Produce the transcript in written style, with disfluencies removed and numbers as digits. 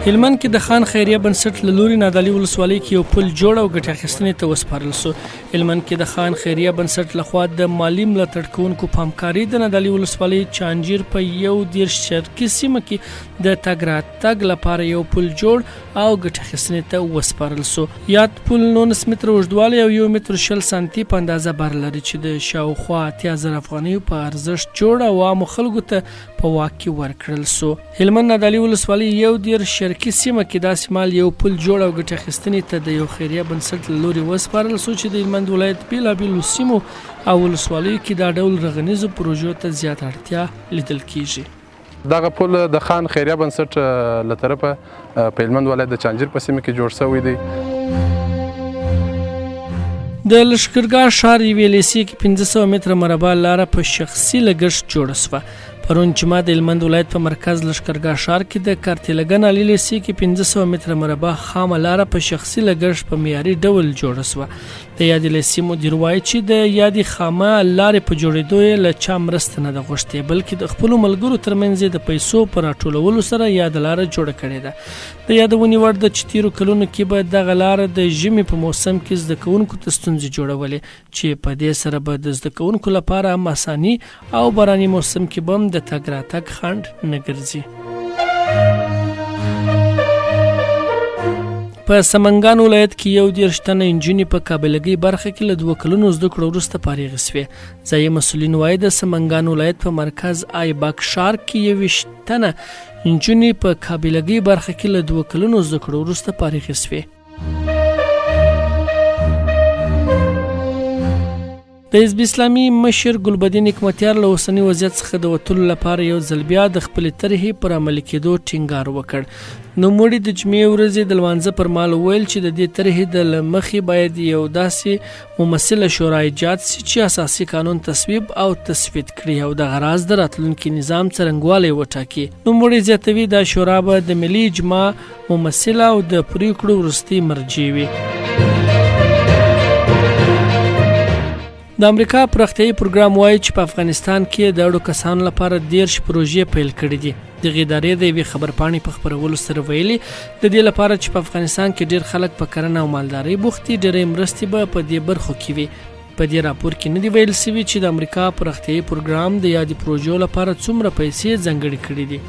هلمند کې د خان خیریه بنسټ له لوري نادعلي ولسوالۍ کې یو پل جوړ او ګټې اخیستنې ته وسپارل شو. هلمند کې د خان خیریه بنسټ لخوا د مالی ملاتړ کوونکو په همکاري د نادعلي ولسوالۍ چانجیر په 11 شرقي سیمه کې د تګ راتګ لپاره یو پل جوړ او ګټې اخیستنې ته وسپارل شو. یاد پل 19 متره اوږدوالی او 1 متر 20 سانتي په اندازه بر لري چې د شاوخوا 80,000 افغانیو په ارزښت جوړ او عامو خلکو ته په واک کې ورکړل شو. هلمند نادعلي ولسوالۍ 11 شرقي سیمه کې داسې مال یو پل جوړ او ګټې اخیستنې ته د یو خیریه بنسټ له لوري وسپارل شو چې د هلمند ولایت بېلابېلو سیمو او ولسوالیو کې دا ډول رغنیزو پروژو ته زیاته اړتیا لیدل کیږي. دغه پل د خان خیریه بنسټ له طرفه په هلمند ولایت د چانجیر په سیمه کې جوړ شوی دی. د لښکرګاه ښار یوې لیسې کې 1500 متره مربع لاره په شخصي لګښت جوړه شوه. پرون جمعه د هلمند ولایت په مرکز لښکرګاه ښار کې د کارتلګن علي لیسې کې 1500 متره مربع خامه لاره په شخصي لګښت په معیاري ډول جوړه شوه. د یادې لیسې مدیر وایي چې د یادې خامه لارې په جوړېدو یې له چا مرسته نه ده غوښتې بلکې د خپلو ملګرو ترمنځ د پیسو په راټولولو سره یاده لاره جوړه کړې ده. د یادونې وړ ده چې تیرو کلونو کې به دغه لاره د ژمي په موسم کې زده کوونکو ته ستونزې جوړولې چې په دې سره به د زده کوونکو لپاره هم اساني او باراني موسم کې به هم د تګ راتګ خنډ نه ګرځي. په سمنګان ولایت کې 11 تنه نجونې په قابلګۍ برخه کې له 2 کلونو زده کړو وروسته فارغې شوې. ځایي مسؤلین وایي د سمنګان ولایت په مرکز آیباک ښار کې 21 تنه نجونې په قابلګۍ برخه کې له 2 کلونو زده کړو وروسته فارغې شوې. د حزب اسلامي مشر ګلبدین حکمتیار له اوسني وضعیت څخه د وتلو لپاره یو ځل بیا د خپلې طرحې پر عملي کېدو ټینګار وکړ. نوموړي د جمعې ورځې د لمانځه پر مهال وویل چې د دې طرحې د مخې باید یو داسې ممثله شورا ایجاد شي چې اساسي قانون تصویب او تثبیت کړي او د غراض د راتلونکي نظام څرنګوالی وټاکي. نوموړي زیاتوي دا شورا به د ملي اجماع ممثله او د پریکړو وروستۍ مرجع وي. د امریکا پراختیایي پروګرام وایي چې په افغانستان کې د اړو کسانو لپاره 10 پروژې پیل کړي دي. دغې ادارې د یوې خبرپاڼې په خپرولو سره ویلي د دې لپاره چې په افغانستان کې ډېر خلک په کرنه او مالدارۍ بوخت دي ډېرې مرستې به په دې برخو کې وي. په دې راپور کې نه دی ویل شوي چې د امریکا پراختیایي پروګرام د یادې پروژو لپاره څومره پیسې ځانګړې کړي دي.